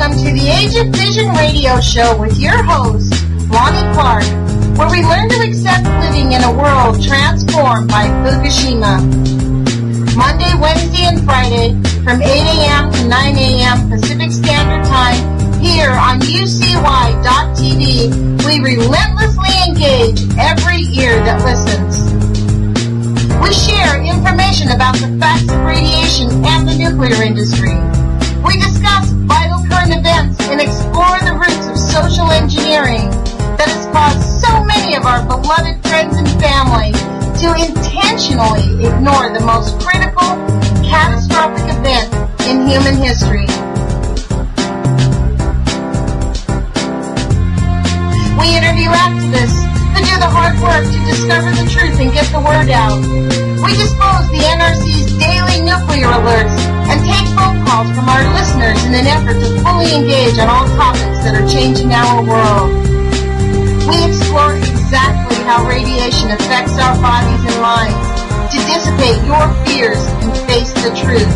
Welcome to the Age of Fission radio show with your host, Lonnie Clark, where we learn to accept living in a world transformed by Fukushima. Monday, Wednesday, and Friday from 8 a.m. to 9 a.m. Pacific Standard Time here on UCY.tv, we relentlessly engage every ear that listens. We share information about the facts of radiation and the nuclear industry. We discuss vital current events and explore the roots of social engineering that has caused so many of our beloved friends and family to intentionally ignore the most critical, catastrophic event in human history. We interview activists who do the hard work to discover the truth and get the word out. We dispose the NRC's daily nuclear alerts and take phone calls from our listeners in an effort to fully engage on all topics that are changing our world. We explore exactly how radiation affects our bodies and minds to dissipate your fears and face the truth.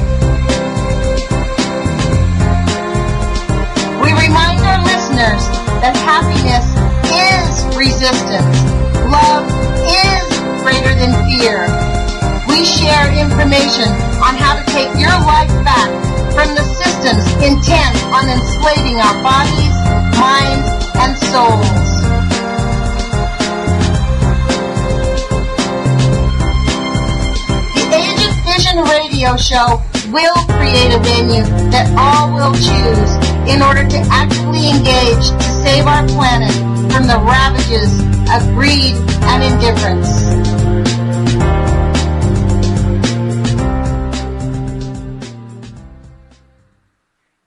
We remind our listeners that happiness is resistance. Love is greater than fear. We share information on how to take your life back from the systems intent on enslaving our bodies, minds, and souls. The Age of Fission radio show will create a venue that all will choose in order to actively engage to save our planet from the ravages of greed and indifference.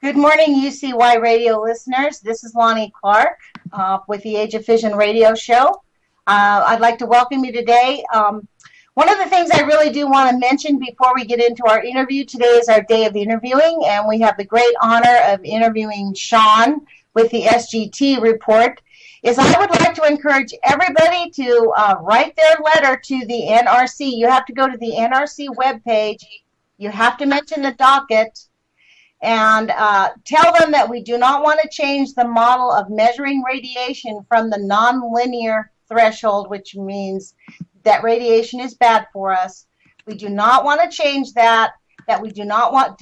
Good morning, UCY radio listeners. This is Lonnie Clark with the Age of Fission radio show. I'd like to welcome you today. One of the things I really do want to mention before we get into our interview, today is our day of interviewing, and we have the great honor of interviewing Sean with the SGT report, is I would like to encourage everybody to write their letter to the NRC. You have to go to the NRC webpage. You have to mention the docket and tell them that we do not want to change the model of measuring radiation from the nonlinear threshold, which means that radiation is bad for us. We do not want to change that we do not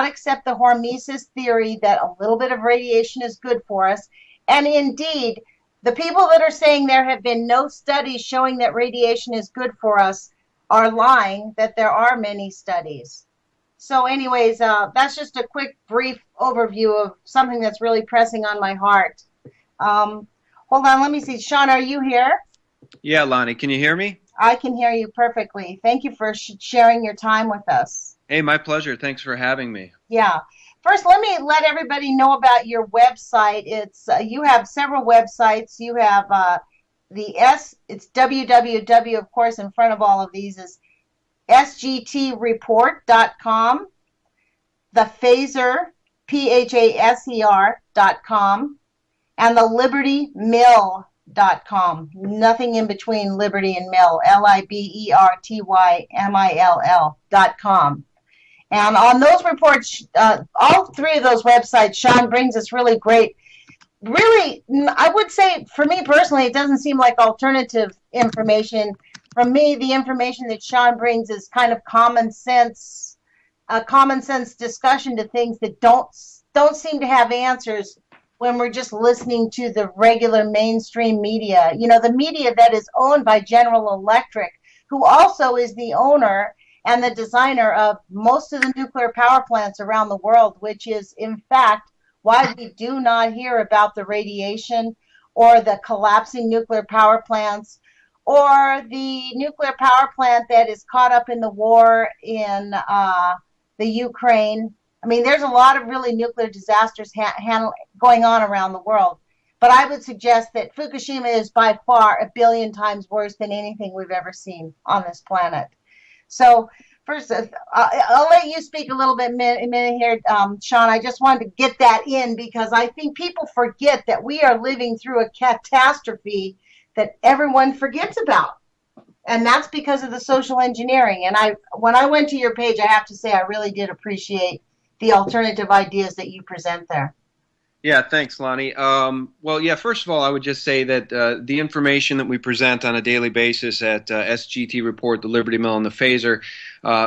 accept the hormesis theory that a little bit of radiation is good for us. And indeed, the people that are saying there have been no studies showing that radiation is good for us are lying, that there are many studies. So anyways, that's just a quick, brief overview of something that's really pressing on my heart. Hold on, let me see. Sean, are you here? Yeah, Lonnie, can you hear me? I can hear you perfectly. Thank you for sharing your time with us. Hey, my pleasure. Thanks for having me. Yeah. First, let me let everybody know about your website. It's you have several websites. You have it's www, of course, in front of all of these is sgtreport.com, the phaser, phaser.com, and the libertymill.com. Nothing in between liberty and mill, libertymill.com. And on those reports, all three of those websites, Sean brings us really great, really, I would say, for me personally, it doesn't seem like alternative information. For me, the information that Sean brings is kind of common sense, a common sense discussion to things that don't seem to have answers when we're just listening to the regular mainstream media. You know, the media that is owned by General Electric, who also is the owner and the designer of most of the nuclear power plants around the world, which is, in fact, why we do not hear about the radiation or the collapsing nuclear power plants or the nuclear power plant that is caught up in the war in the Ukraine. I mean, there's a lot of really nuclear disasters going on around the world. But I would suggest that Fukushima is by far 1 billion times worse than anything we've ever seen on this planet. So first, I'll let you speak a little bit a minute here, Sean. I just wanted to get that in because I think people forget that we are living through a catastrophe that everyone forgets about. And that's because of the social engineering. And when I went to your page, I have to say I really did appreciate the alternative ideas that you present there. Yeah, thanks, Lonnie. Well, yeah, first of all, I would just say that the information that we present on a daily basis at SGT Report, the Liberty Mill, and the Phaser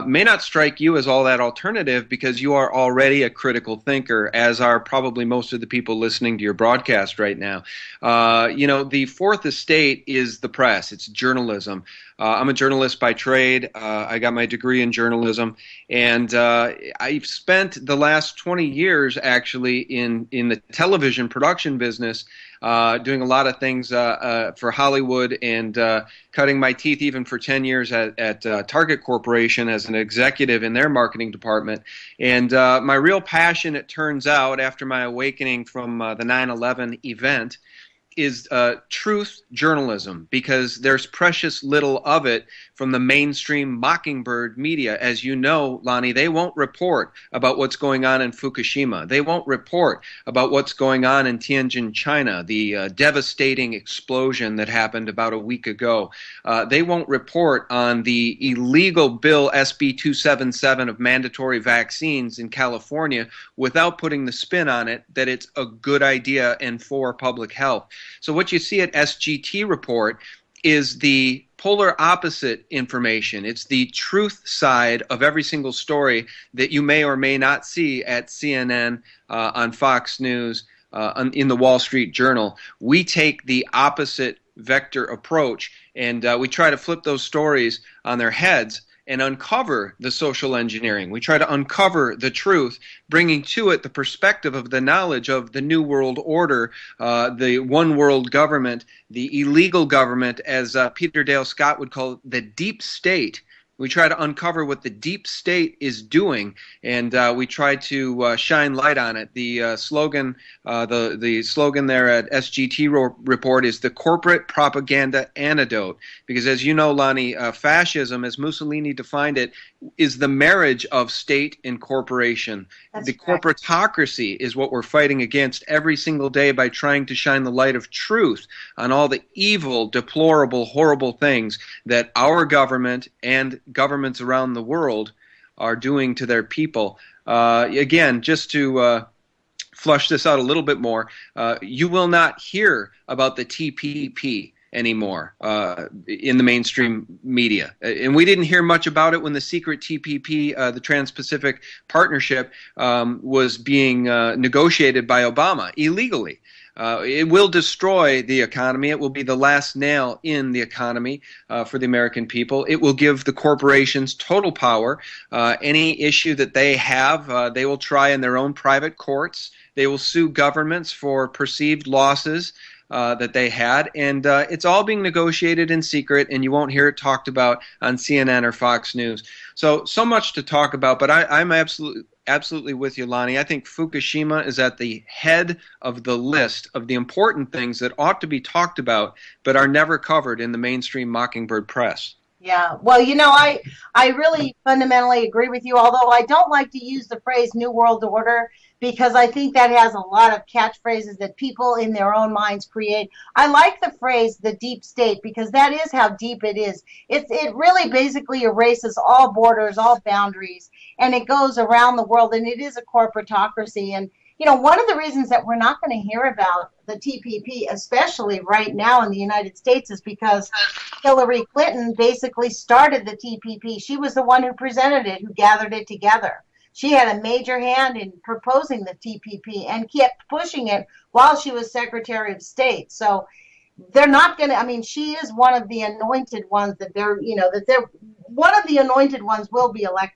may not strike you as all that alternative because you are already a critical thinker, as are probably most of the people listening to your broadcast right now. The fourth estate is the press. It's journalism. I'm a journalist by trade. I got my degree in journalism, and I've spent the last 20 years actually in the television production business, doing a lot of things for Hollywood and cutting my teeth even for 10 years at Target Corporation as an executive in their marketing department. And my real passion, it turns out, after my awakening from the 9/11 event, is truth journalism, because there's precious little of it from the mainstream mockingbird media. As you know, Lonnie, they won't report about what's going on in Fukushima. They won't report about what's going on in Tianjin, China, the devastating explosion that happened about a week ago. They won't report on the illegal bill SB 277 of mandatory vaccines in California without putting the spin on it that it's a good idea and for public health. So what you see at SGT Report is the polar opposite information. It's the truth side of every single story that you may or may not see at CNN, on Fox News, in the Wall Street Journal. We take the opposite vector approach, and we try to flip those stories on their heads and uncover the social engineering. We try to uncover the truth, bringing to it the perspective of the knowledge of the New World Order, the one world government, the illegal government, as Peter Dale Scott would call it, the deep state. We try to uncover what the deep state is doing, and we try to shine light on it. The slogan there at SGT Report is the corporate propaganda antidote. Because as you know, Lonnie, fascism, as Mussolini defined it, is the marriage of state and corporation. The corporatocracy is what we're fighting against every single day by trying to shine the light of truth on all the evil, deplorable, horrible things that our government and governments around the world are doing to their people. Again, just to flush this out a little bit more, you will not hear about the TPP anymore in the mainstream media. And we didn't hear much about it when the secret TPP, the Trans-Pacific Partnership, was being negotiated by Obama illegally. It will destroy the economy. It will be the last nail in the economy for the American people. It will give the corporations total power. Any issue that they have, they will try in their own private courts. They will sue governments for perceived losses that they had, and it's all being negotiated in secret, and you won't hear it talked about on CNN or Fox News. So much to talk about, but I'm absolutely with you, Lonnie. I think Fukushima is at the head of the list of the important things that ought to be talked about, but are never covered in the mainstream mockingbird press. Yeah, well, I really fundamentally agree with you, although I don't like to use the phrase New World Order because I think that has a lot of catchphrases that people in their own minds create. I like the phrase the deep state because that is how deep it is. It really basically erases all borders, all boundaries, and it goes around the world, and it is a corporatocracy. And one of the reasons that we're not going to hear about the TPP, especially right now in the United States, is because Hillary Clinton basically started the TPP. She was the one who presented it, who gathered it together. She had a major hand in proposing the TPP and kept pushing it while she was Secretary of State. So they're not going to, she is one of the anointed ones that one of the anointed ones will be elected.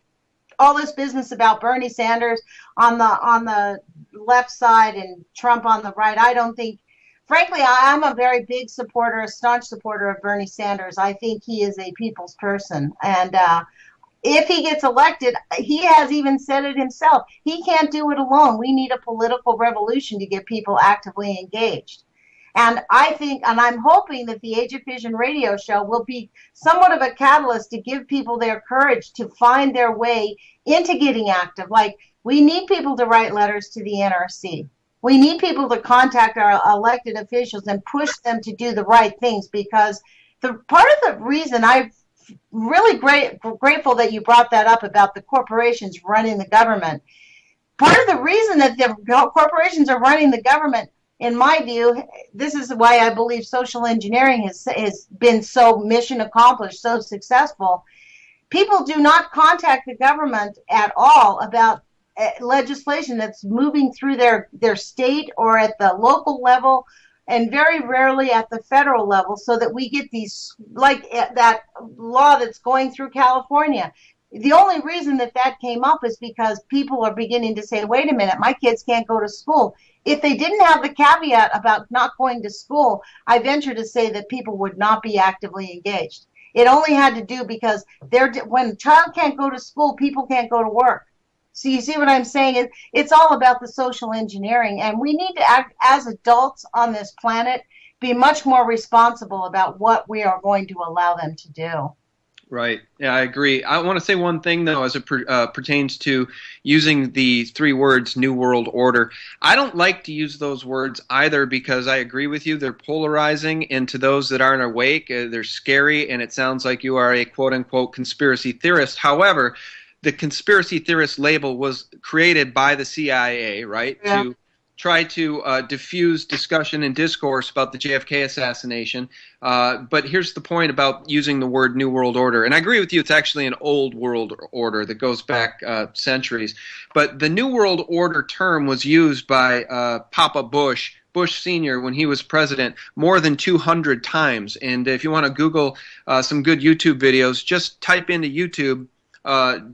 All this business about Bernie Sanders on the left side and Trump on the right, I don't think, frankly, I'm a very big supporter, a staunch supporter of Bernie Sanders. I think he is a people's person. And if he gets elected, he has even said it himself, he can't do it alone. We need a political revolution to get people actively engaged. And I think, and I'm hoping that the Age of Fission radio show will be somewhat of a catalyst to give people their courage to find their way into getting active. Like, we need people to write letters to the NRC. We need people to contact our elected officials and push them to do the right things, because part of the reason I'm really grateful that you brought that up about the corporations running the government. part of the reason that the corporations are running the government, in my view, this is why I believe social engineering has been so mission accomplished, so successful. People do not contact the government at all about legislation that's moving through their state or at the local level, and very rarely at the federal level, so that we get these, like that law that's going through California. The only reason that came up is because people are beginning to say, wait a minute, my kids can't go to school. If they didn't have the caveat about not going to school, I venture to say that people would not be actively engaged. It only had to do because when a child can't go to school, people can't go to work. So you see what I'm saying? It's all about the social engineering, and we need to act as adults on this planet, be much more responsible about what we are going to allow them to do. Right. Yeah, I agree. I want to say one thing, though, as it pertains to using the three words New World Order. I don't like to use those words either, because I agree with you. They're polarizing, and to those that aren't awake, they're scary, and it sounds like you are a quote-unquote conspiracy theorist. However, the conspiracy theorist label was created by the CIA, right, yeah, to try to diffuse discussion and discourse about the JFK assassination. But here's the point about using the word New World Order. And I agree with you, it's actually an old world order that goes back centuries. But the New World Order term was used by Papa Bush Sr. when he was president more than 200 times. And if you want to Google some good YouTube videos, just type into YouTube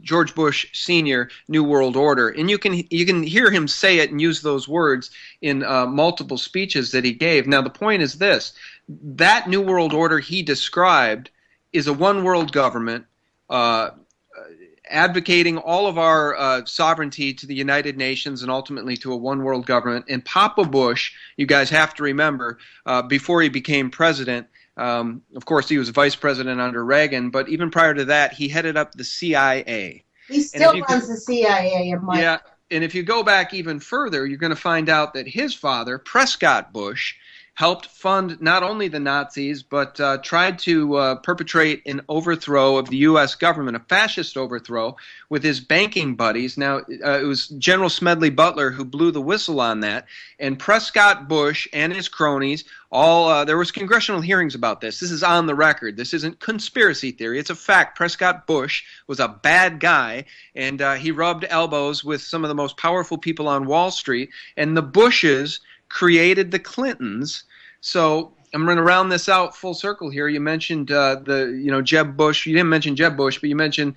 George Bush Sr. New World Order, and you can hear him say it and use those words in multiple speeches that he gave. Now the point is this: that New World Order he described is a one world government advocating all of our sovereignty to the United Nations and ultimately to a one world government. And Papa Bush, you guys have to remember, before he became president, of course, he was vice president under Reagan, but even prior to that, he headed up the CIA. He still runs the CIA. Yeah, and if you go back even further, you're going to find out that his father, Prescott Bush, helped fund not only the Nazis, but tried to perpetrate an overthrow of the U.S. government, a fascist overthrow, with his banking buddies. Now, it was General Smedley Butler who blew the whistle on that, and Prescott Bush and his cronies there was congressional hearings about this. This is on the record. This isn't conspiracy theory. It's a fact. Prescott Bush was a bad guy, and he rubbed elbows with some of the most powerful people on Wall Street, and the Bushes created the Clintons. So I'm going to round this out full circle here. You mentioned Jeb Bush. You didn't mention Jeb Bush, but you mentioned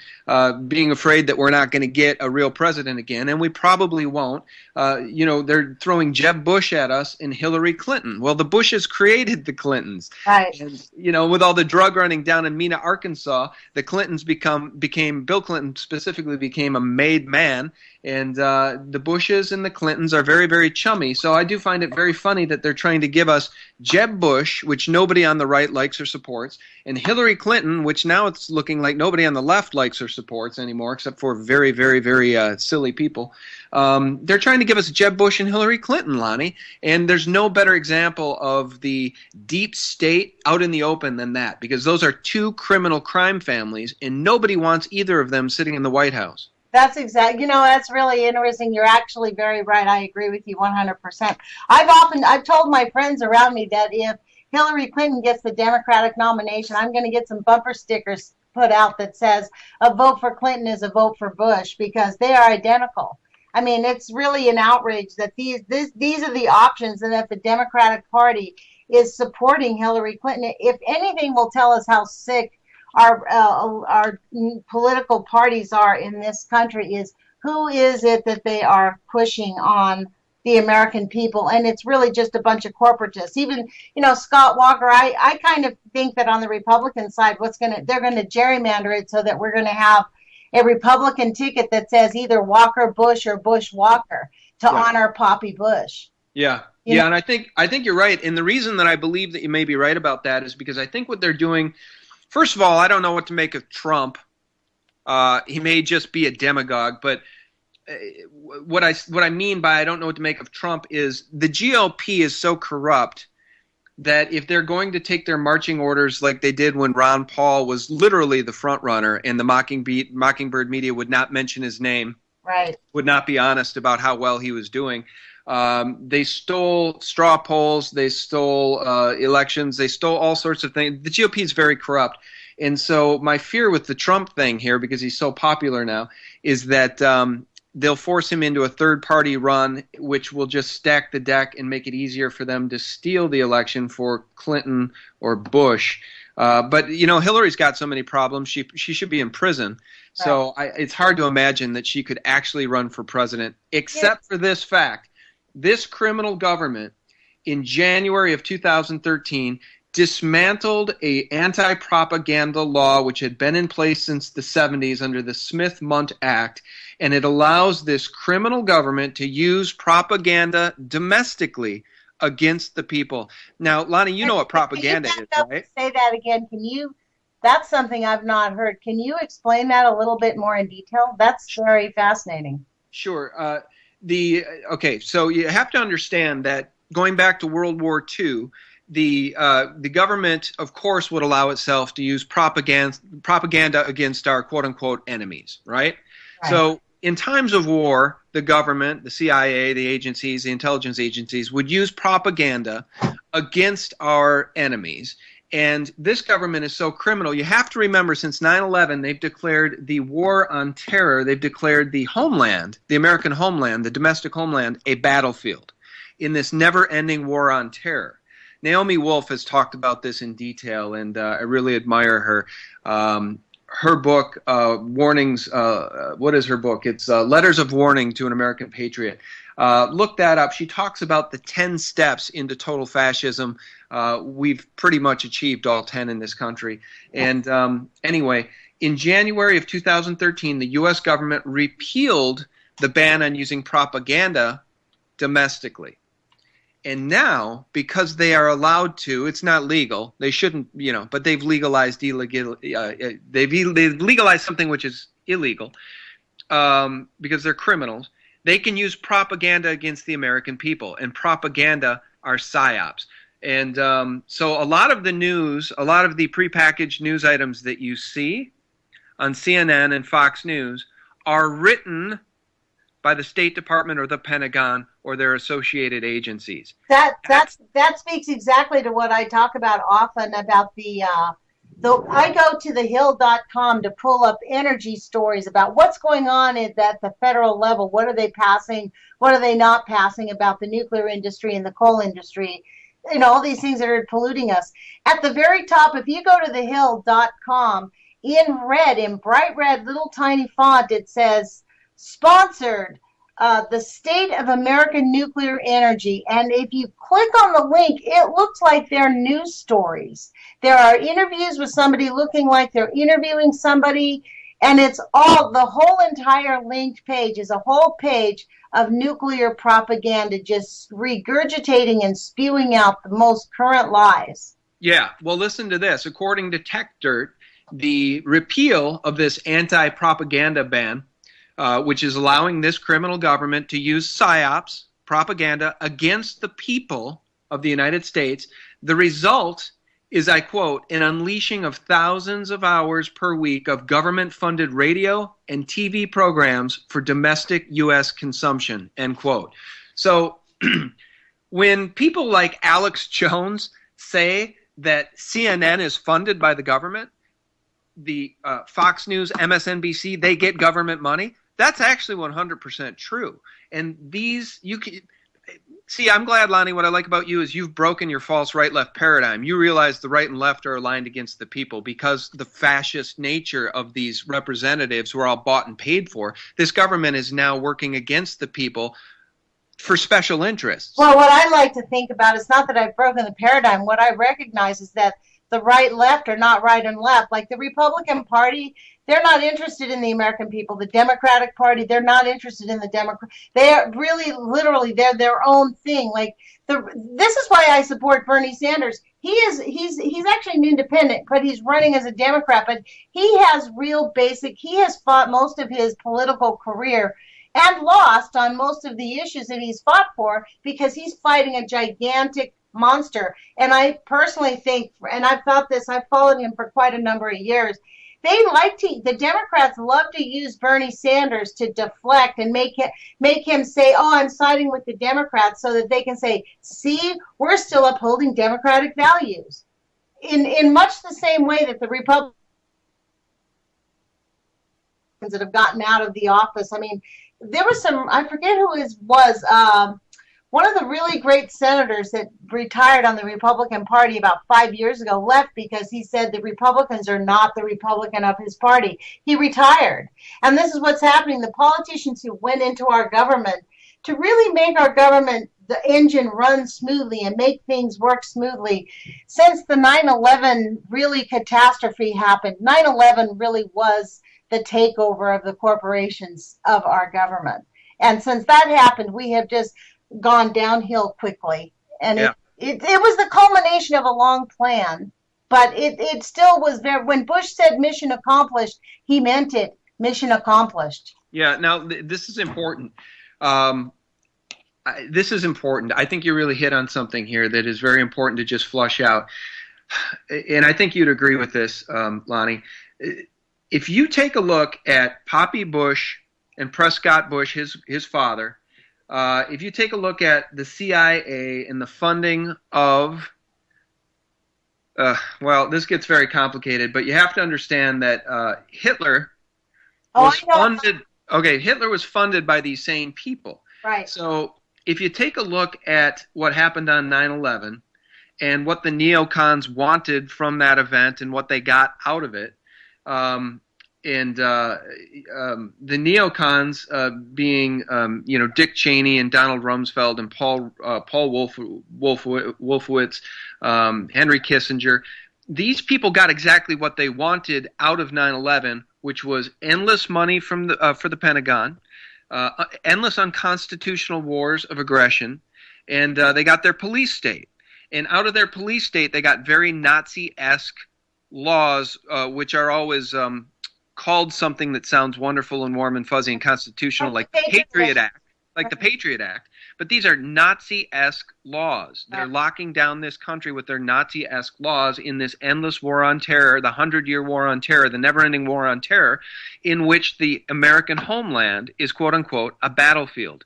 being afraid that we're not going to get a real president again, and we probably won't. They're throwing Jeb Bush at us and Hillary Clinton. Well, the Bushes created the Clintons. Right. And, with all the drug running down in Mena, Arkansas, the Clintons became Bill Clinton specifically became a made man. And the Bushes and the Clintons are very, very chummy. So I do find it very funny that they're trying to give us Jeb Bush, which nobody on the right likes or supports, and Hillary Clinton, which now it's looking like nobody on the left likes or supports anymore, except for very, very, very silly people. They're trying to give us Jeb Bush and Hillary Clinton, Lonnie, and there's no better example of the deep state out in the open than that, because those are two criminal crime families, and nobody wants either of them sitting in the White House. That's that's really interesting. You're actually very right. I agree with you 100%. I've told my friends around me that if Hillary Clinton gets the Democratic nomination, I'm going to get some bumper stickers put out that says a vote for Clinton is a vote for Bush, because they are identical. I mean, it's really an outrage that these are the options, and that the Democratic Party is supporting Hillary Clinton. If anything will tell us how sick our political parties are in this country, is who is it that they are pushing on the American people? And it's really just a bunch of corporatists. Even, Scott Walker, I kind of think that on the Republican side, they're going to gerrymander it so that we're going to have a Republican ticket that says either Walker Bush or Bush Walker to honor Poppy Bush. Yeah. Yeah, and I think you're right. And the reason that I believe that you may be right about that is because I think what they're doing, first of all, I don't know what to make of Trump. He may just be a demagogue, but what I mean by I don't know what to make of Trump is the GOP is so corrupt that if they're going to take their marching orders like they did when Ron Paul was literally the front runner and the Mockingbird media would not mention his name, Right. would not be honest about how well he was doing. They stole straw polls. They stole elections. They stole all sorts of things. The GOP is very corrupt. And so my fear with the Trump thing here, because he's so popular now, is that they'll force him into a third-party run, which will just stack the deck and make it easier for them to steal the election for Clinton or Bush. But, you know, Hillary's got so many problems. She should be in prison. So it's hard to imagine that she could actually run for president, except for this fact. This criminal government in January of 2013 dismantled a anti-propaganda law which had been in place since the 70s under the Smith-Mundt Act, and it allows this criminal government to use propaganda domestically against the people. Now, Lonnie, you know what propaganda is, right? Say that again. That's something I've not heard. Can you explain that a little bit more in detail? That's very fascinating. Sure. Okay, so you have to understand that going back to World War II, the government, of course, would allow itself to use propaganda against our quote-unquote enemies, right? So in times of war, the government, the CIA, the agencies, the intelligence agencies would use propaganda against our enemies. And this government is so criminal. You have to remember, since 9/11, they've declared the war on terror, they've declared the homeland, the American homeland, the domestic homeland, a battlefield in this never-ending war on terror. Naomi Wolf has talked about this in detail, and I really admire her. Her book, Warnings, what is her book? It's Letters of Warning to an American Patriot. Look that up. She talks about the 10 steps into total fascism. We've pretty much achieved all 10 in this country. And anyway, in January of 2013, the U.S. government repealed the ban on using propaganda domestically. And now, because they are allowed to, it's not legal. They shouldn't, you know, but they've legalized they've legalized something which is illegal because they're criminals. They can use propaganda against the American people, and propaganda are psyops. And so a lot of the news, a lot of the prepackaged news items that you see on CNN and Fox News are written by the State Department or the Pentagon or their associated agencies. That speaks exactly to what I talk about often about I go to thehill.com to pull up energy stories about what's going on at the federal level. What are they passing? What are they not passing about the nuclear industry and the coal industry? You know, all these things that are polluting us. At the very top, if you go to thehill.com, in red, in bright red, little tiny font, it says, sponsored, the State of American Nuclear Energy. And if you click on the link, it looks like they're news stories. There are interviews with somebody looking like they're interviewing somebody, and it's all, the whole entire linked page is a whole page of nuclear propaganda just regurgitating and spewing out the most current lies. Yeah, well, listen to this. According to TechDirt, the repeal of this anti-propaganda ban, which is allowing this criminal government to use psyops, propaganda, against the people of the United States, the result is, I quote, an unleashing of thousands of hours per week of government-funded radio and TV programs for domestic U.S. consumption, end quote. So when people like Alex Jones say that CNN is funded by the government, the Fox News, MSNBC, they get government money, that's actually 100% true. And these, you can see, I'm glad, Lonnie, what I like about you is you've broken your false right-left paradigm. You realize the right and left are aligned against the people because the fascist nature of these representatives who are all bought and paid for. This government is now working against the people for special interests. Well, what I like to think about is not that I've broken the paradigm. What I recognize is that the right left are not right and left. Like the Republican Party, they're not interested in the American people. The Democratic Party, they're not interested in the Democrat. They're really, literally, they're their own thing. Like this is why I support Bernie Sanders. He's actually an independent, but he's running as a Democrat. But he has he has fought most of his political career and lost on most of the issues that he's fought for because he's fighting a gigantic monster. And I personally think, and I've thought this, I've followed him for quite a number of years, the Democrats love to use Bernie Sanders to deflect and make him say, "Oh, I'm siding with the Democrats," so that they can say, "See, we're still upholding democratic values." In much the same way that the Republicans that have gotten out of the office. I mean, there was some, I forget who it was, one of the really great senators that retired on the Republican Party about 5 years ago left because he said the Republicans are not the Republican of his party. He retired. And this is what's happening. The politicians who went into our government to really make our government, the engine run smoothly and make things work smoothly. Since the 9/11 really catastrophe happened, 9/11 really was the takeover of the corporations of our government. And since that happened, we have just gone downhill quickly. And Yeah. it was the culmination of a long plan, but it still was there. When Bush said mission accomplished, he meant it, mission accomplished. Yeah. Now, this is important. This is important. I think you really hit on something here that is very important to just flush out. And I think you'd agree with this, Lonnie. If you take a look at Poppy Bush and Prescott Bush, his father, if you take a look at the CIA and the funding of, well, this gets very complicated, but you have to understand that Hitler was funded. Okay, Hitler was funded by these same people. Right. So if you take a look at what happened on 9/11 and what the neocons wanted from that event and what they got out of it, the neocons being Dick Cheney and Donald Rumsfeld and Paul Wolfowitz, Henry Kissinger, these people got exactly what they wanted out of 9/11, which was endless money from for the Pentagon, endless unconstitutional wars of aggression, and they got their police state. And out of their police state, they got very Nazi-esque laws, which are always called something that sounds wonderful and warm and fuzzy and constitutional, like the Patriot Act, the Patriot Act. But these are Nazi-esque laws. They're locking down this country with their Nazi-esque laws in this endless war on terror, the 100-year war on terror, the never-ending war on terror, in which the American homeland is, quote-unquote, a battlefield.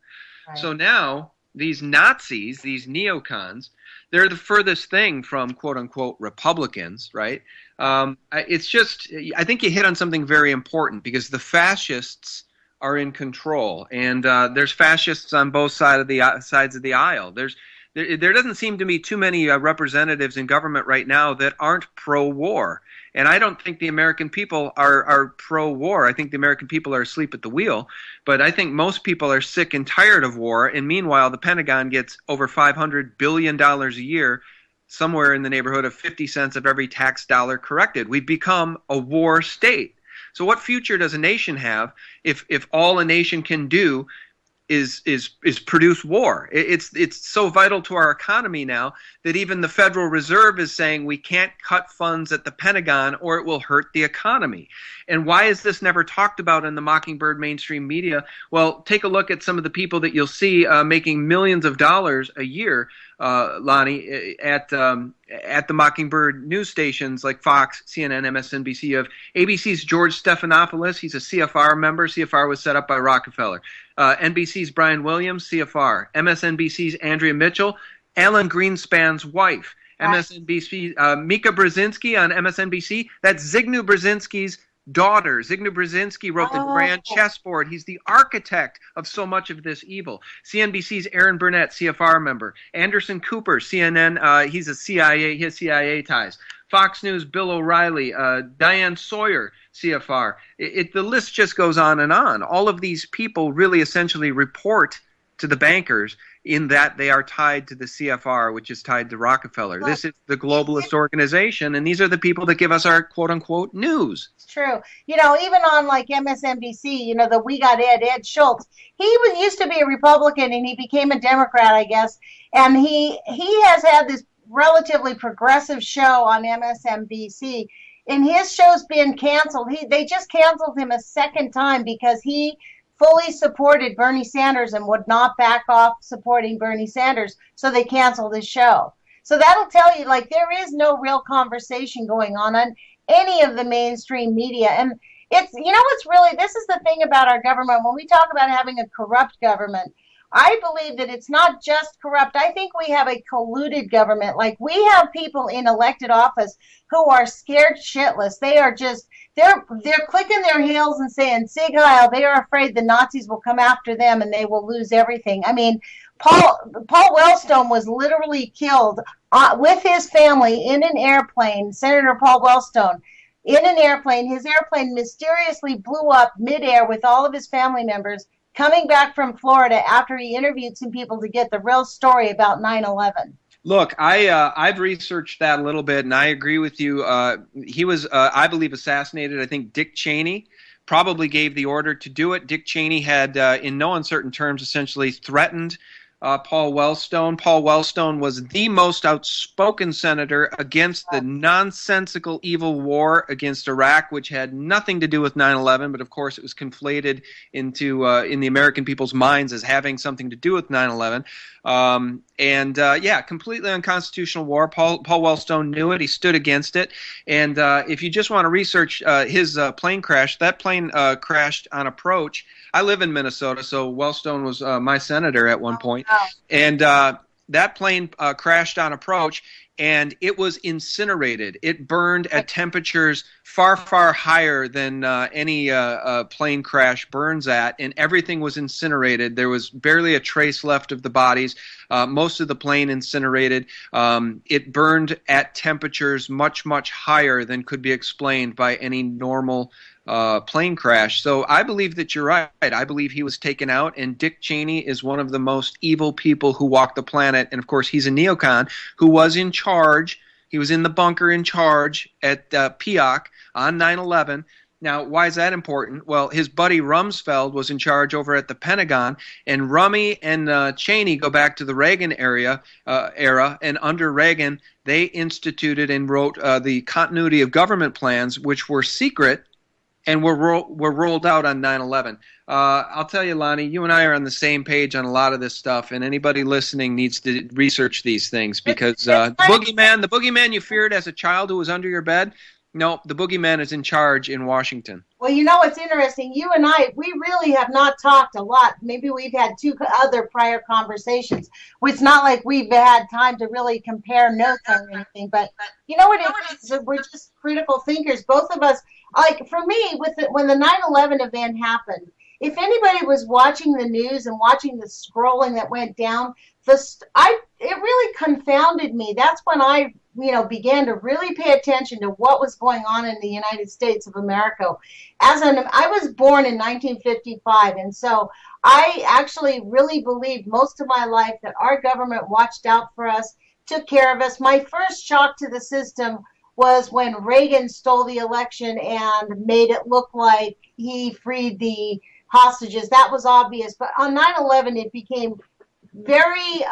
Right. So now these Nazis, these neocons, they're the furthest thing from quote-unquote Republicans, right? It's just, I think you hit on something very important because the fascists are in control, and there's fascists on both sides of the aisle. There doesn't seem to be too many representatives in government right now that aren't pro-war. And I don't think the American people are pro-war. I think the American people are asleep at the wheel. But I think most people are sick and tired of war. And meanwhile, the Pentagon gets over $500 billion a year, somewhere in the neighborhood of 50 cents of every tax dollar corrected. We've become a war state. So what future does a nation have if all a nation can do is produce war? It's so vital to our economy now that even the Federal Reserve is saying we can't cut funds at the Pentagon or it will hurt the economy. And why is this never talked about in the Mockingbird mainstream media? Well, take a look at some of the people that you'll see making millions of dollars a year, Lonnie, at the Mockingbird news stations like Fox, CNN, MSNBC. You have ABC's George Stephanopoulos. He's a CFR member. CFR was set up by Rockefeller. NBC's Brian Williams, CFR. MSNBC's Andrea Mitchell, Alan Greenspan's wife. MSNBC, Mika Brzezinski on MSNBC. That's Zygmunt Brzezinski's daughter. Zygmunt Brzezinski wrote the Grand Chessboard. He's the architect of so much of this evil. CNBC's Aaron Burnett, CFR member. Anderson Cooper, CNN, he's a CIA, he has CIA ties. Fox News, Bill O'Reilly, Diane Sawyer, CFR. The list just goes on and on. All of these people really essentially report to the bankers in that they are tied to the CFR, which is tied to Rockefeller. This is the globalist organization, and these are the people that give us our quote-unquote news. It's true. You know, even on like MSNBC, you know, the We Got Ed Schultz, used to be a Republican, and he became a Democrat, I guess, and he has had this relatively progressive show on MSNBC, and his show's been canceled. They just canceled him a second time because he fully supported Bernie Sanders and would not back off supporting Bernie Sanders, so they canceled his show. So that'll tell you, like, there is no real conversation going on. And any of the mainstream media. And it's, it's really, this is the thing about our government. When we talk about having a corrupt government, I believe that it's not just corrupt. I think we have a colluded government. Like, we have people in elected office who are scared shitless. They are just, they're clicking their heels and saying Sig Heil. They are afraid the Nazis will come after them and they will lose everything. I mean, Paul Wellstone was literally killed with his family in an airplane. Senator Paul Wellstone in an airplane. His airplane mysteriously blew up midair with all of his family members coming back from Florida after he interviewed some people to get the real story about 9/11. Look, I've researched that a little bit, and I agree with you. He was, I believe, assassinated. I think Dick Cheney probably gave the order to do it. Dick Cheney had, in no uncertain terms, essentially threatened Paul Wellstone. Paul Wellstone was the most outspoken senator against the nonsensical evil war against Iraq, which had nothing to do with 9/11, but of course it was conflated into in the American people's minds as having something to do with 9/11. Yeah, completely unconstitutional war. Paul Wellstone knew it. He stood against it. And if you just want to research his plane crash, that plane crashed on approach. I live in Minnesota, so Wellstone was my senator at one point. Wow. And that plane crashed on approach, and it was incinerated. It burned at temperatures far, far higher than any plane crash burns at, and everything was incinerated. There was barely a trace left of the bodies. Most of the plane incinerated. It burned at temperatures much, much higher than could be explained by any normal plane crash. So I believe that you're right. I believe he was taken out, and Dick Cheney is one of the most evil people who walk the planet. And of course, he's a neocon who was in charge. He was in the bunker in charge at Peoc on 9/11. Now, why is that important? Well, his buddy Rumsfeld was in charge over at the Pentagon, and Rummy and Cheney go back to the Reagan era, and under Reagan, they instituted and wrote the continuity of government plans, which were secret and were rolled out on 9/11. I'll tell you, Lonnie, you and I are on the same page on a lot of this stuff, and anybody listening needs to research these things, because the boogeyman you feared as a child who was under your bed, no, the boogeyman is in charge in Washington. Well, what's interesting? You and I, we really have not talked a lot. Maybe we've had two other prior conversations. It's not like we've had time to really compare notes or anything. But you know what it is? We're just critical thinkers. Both of us, like for me, when the 9/11 event happened, if anybody was watching the news and watching the scrolling that went down, it really confounded me. That's when I began to really pay attention to what was going on in the United States of America. I was born in 1955, and so I actually really believed most of my life that our government watched out for us, took care of us. My first shock to the system was when Reagan stole the election and made it look like he freed the hostages. That was obvious. But on 9/11, it became very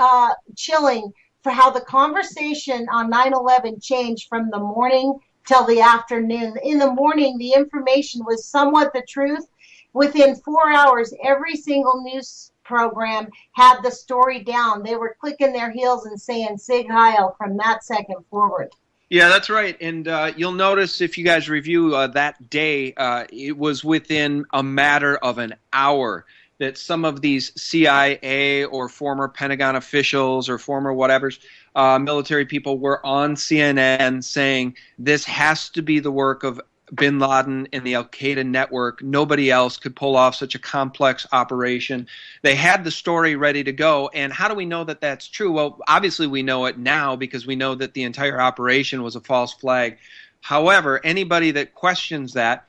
chilling for how the conversation on 9/11 changed from the morning till the afternoon. In the morning, the information was somewhat the truth. Within 4 hours, every single news program had the story down. They were clicking their heels and saying Sig Heil from that second forward. Yeah, that's right. And you'll notice if you guys review that day, it was within a matter of an hour that some of these CIA or former Pentagon officials or former whatevers, military people were on CNN saying this has to be the work of bin Laden and the al-Qaeda network. Nobody else could pull off such a complex operation. They had the story ready to go. And how do we know that that's true? Well, obviously we know it now because we know that the entire operation was a false flag. However, anybody that questions that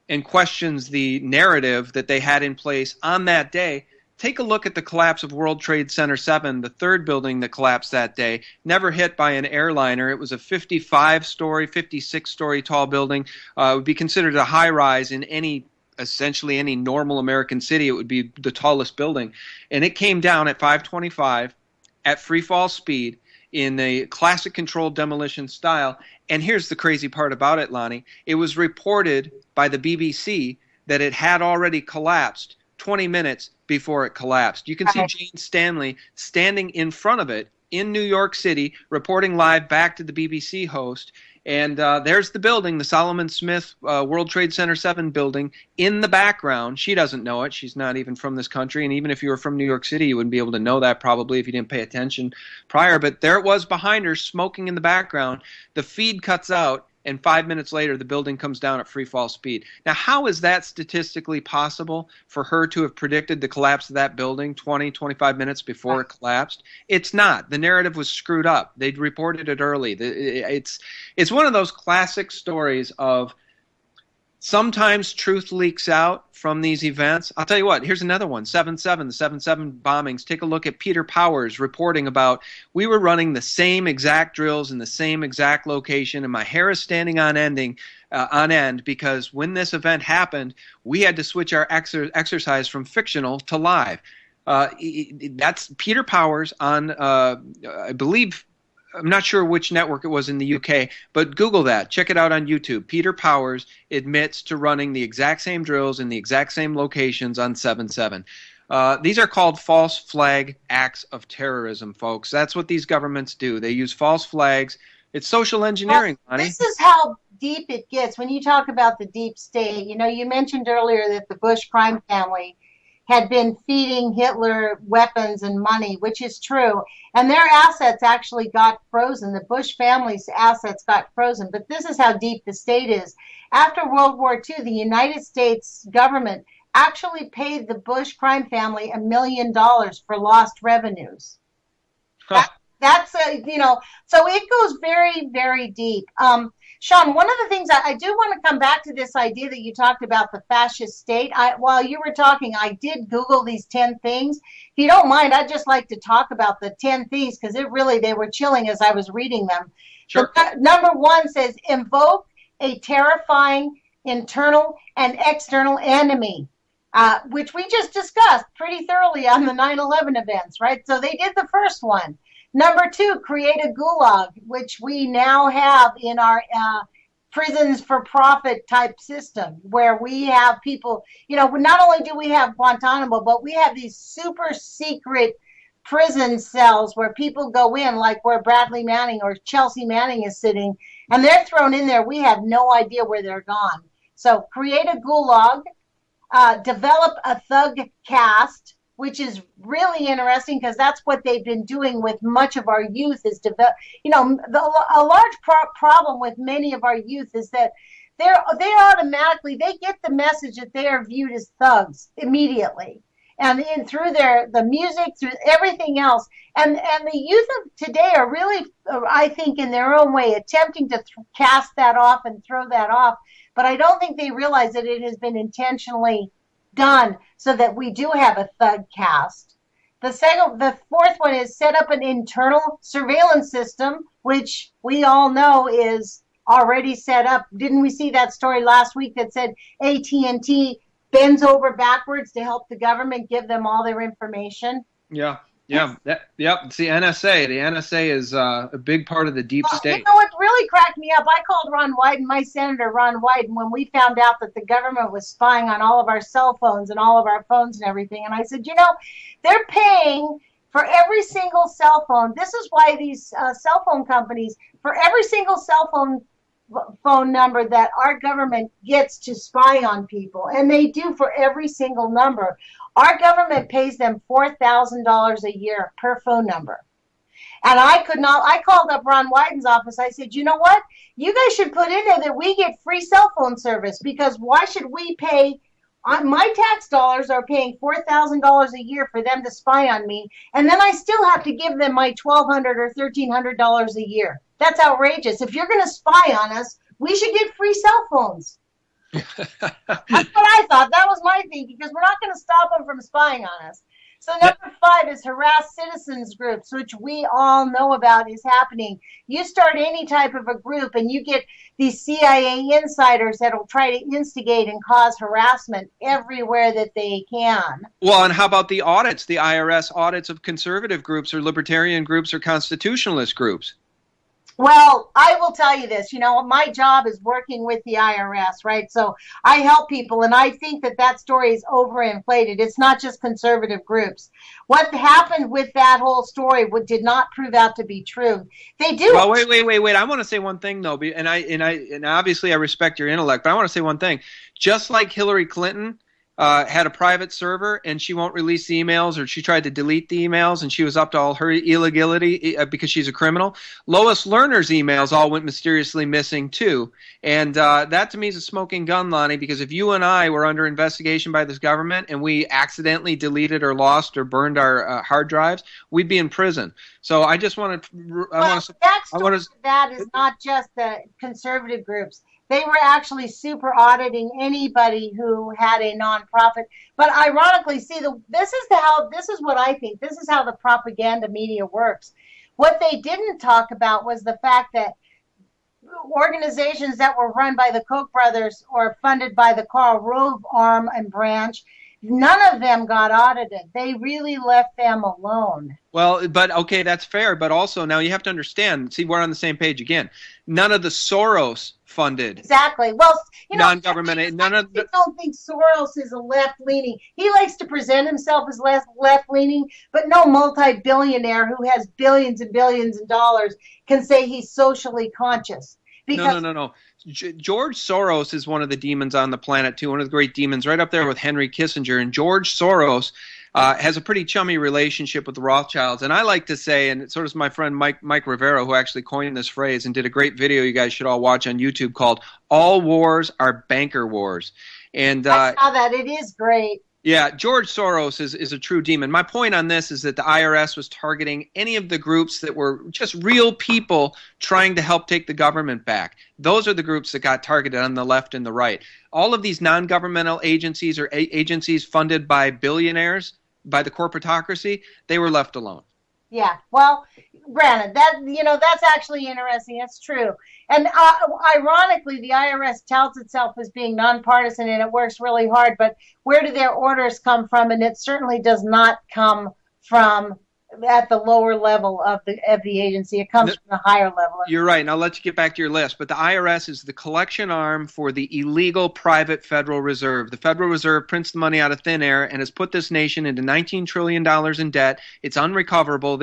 and questions the narrative that they had in place on that day, take a look at the collapse of World Trade Center 7, the third building that collapsed that day, never hit by an airliner. It was a 55-story, 56-story tall building. It would be considered a high-rise in essentially any normal American city. It would be the tallest building. And it came down at 525 at free fall speed in a classic controlled demolition style. And here's the crazy part about it, Lonnie. It was reported by the BBC that it had already collapsed 20 minutes before it collapsed. You can see Jane Stanley standing in front of it in New York City, reporting live back to the BBC host, And there's the building, the Solomon Smith World Trade Center 7 building in the background. She doesn't know it. She's not even from this country. And even if you were from New York City, you wouldn't be able to know that probably if you didn't pay attention prior. But there it was behind her, smoking in the background. The feed cuts out, and 5 minutes later, the building comes down at free fall speed. Now, how is that statistically possible for her to have predicted the collapse of that building 20, 25 minutes before it collapsed? It's not. The narrative was screwed up. They'd reported it early. It's one of those classic stories of sometimes truth leaks out from these events. I'll tell you what, here's another one, 7/7, the 7/7 bombings. Take a look at Peter Powers reporting about, we were running the same exact drills in the same exact location, and my hair is standing on end because when this event happened, we had to switch our exercise from fictional to live. That's Peter Powers on, I believe, I'm not sure which network it was in the UK, but Google that. Check it out on YouTube. Peter Powers admits to running the exact same drills in the exact same locations on 7/7. These are called false flag acts of terrorism, folks. That's what these governments do. They use false flags. It's social engineering, Lonnie. This is how deep it gets when you talk about the deep state. You know, you mentioned earlier that the Bush crime family had been feeding Hitler weapons and money, which is true. And their assets actually got frozen. The Bush family's assets got frozen. But this is how deep the state is. After World War II, the United States government actually paid the Bush crime family $1 million for lost revenues. That's so it goes very, very deep. Sean, one of the things I do want to come back to this idea that you talked about, the fascist state. While you were talking, I did Google these 10 things. If you don't mind, I'd just like to talk about the 10 things because they were chilling as I was reading them. Sure. Number 1 says, invoke a terrifying internal and external enemy, which we just discussed pretty thoroughly on the 9/11 events, right? So they did the first one. Number 2, create a gulag, which we now have in our prisons for profit type system, where we have people, not only do we have Guantanamo, but we have these super secret prison cells where people go in, like where Bradley Manning or Chelsea Manning is sitting, and they're thrown in there. We have no idea where they're gone. So create a gulag, develop a thug caste, which is really interesting because that's what they've been doing with much of our youth. Is a large problem with many of our youth is that they get the message that they are viewed as thugs immediately, and through the music, through everything else, and the youth of today are really, I think, in their own way, attempting to cast that off and throw that off. But I don't think they realize that it has been intentionally done so that we do have a thug caste. The fourth one is set up an internal surveillance system, which we all know is already set up. Didn't we see that story last week that said AT&T bends over backwards to help the government give them all their information? Yeah. It's the NSA. The NSA is a big part of the deep state. You know what really cracked me up? I called Ron Wyden, my senator, Ron Wyden, when we found out that the government was spying on all of our cell phones and all of our phones and everything. And I said, they're paying for every single cell phone. This is why these cell phone companies, for every single cell phone number that our government gets to spy on people, and they do for every single number. Our government pays them $4,000 a year per phone number. And I called up Ron Wyden's office. I said, you know what? You guys should put in there that we get free cell phone service, because why should we pay, my tax dollars are paying $4,000 a year for them to spy on me, and then I still have to give them my $1,200 or $1,300 a year. That's outrageous. If you're going to spy on us, we should get free cell phones. That's what I thought. That was my thing, because we're not going to stop them from spying on us. So number 5 is harass citizens groups, which we all know about is happening. You start any type of a group and you get these CIA insiders that will try to instigate and cause harassment everywhere that they can. Well, and how about the audits, the IRS audits of conservative groups or libertarian groups or constitutionalist groups? Well, I will tell you this. My job is working with the IRS, right? So I help people, and I think that that story is overinflated. It's not just conservative groups. What happened with that whole story did not prove out to be true. They do. Well, wait. I want to say one thing though, and obviously I respect your intellect, but I want to say one thing. Just like Hillary Clinton had a private server and she won't release the emails, or she tried to delete the emails and she was up to all her illegality because she's a criminal. Lois Lerner's emails all went mysteriously missing too, and that to me is a smoking gun, Lonnie. Because if you and I were under investigation by this government and we accidentally deleted or lost or burned our hard drives, we'd be in prison. So I just want to. That is not just the conservative groups. They were actually super auditing anybody who had a nonprofit. But ironically, this is what I think. This is how the propaganda media works. What they didn't talk about was the fact that organizations that were run by the Koch brothers or funded by the Karl Rove arm and branch, none of them got audited. They really left them alone. Well, but okay, that's fair. But also now you have to understand. See, we're on the same page again. None of the Soros funded. Exactly. Well, non-government. I don't think Soros is a left-leaning. He likes to present himself as left-leaning, but no multi-billionaire who has billions and billions of dollars can say he's socially conscious. No. George Soros is one of the demons on the planet too. One of the great demons, right up there with Henry Kissinger. And George Soros has a pretty chummy relationship with the Rothschilds. And I like to say, and so does my friend Mike Rivero, who actually coined this phrase and did a great video you guys should all watch on YouTube called "All Wars Are Banker Wars." And I saw that. It is great. Yeah, George Soros is a true demon. My point on this is that the IRS was targeting any of the groups that were just real people trying to help take the government back. Those are the groups that got targeted on the left and the right. All of these non-governmental agencies or agencies funded by billionaires, by the corporatocracy, they were left alone. Yeah, well, granted, that's actually interesting. It's true. And ironically, the IRS touts itself as being nonpartisan, and it works really hard. But where do their orders come from? And it certainly does not come from at the lower level of the agency. It comes from the higher level. You're right, and I'll let you get back to your list. But the IRS is the collection arm for the illegal private Federal Reserve. The Federal Reserve prints the money out of thin air and has put this nation into $19 trillion in debt. It's unrecoverable.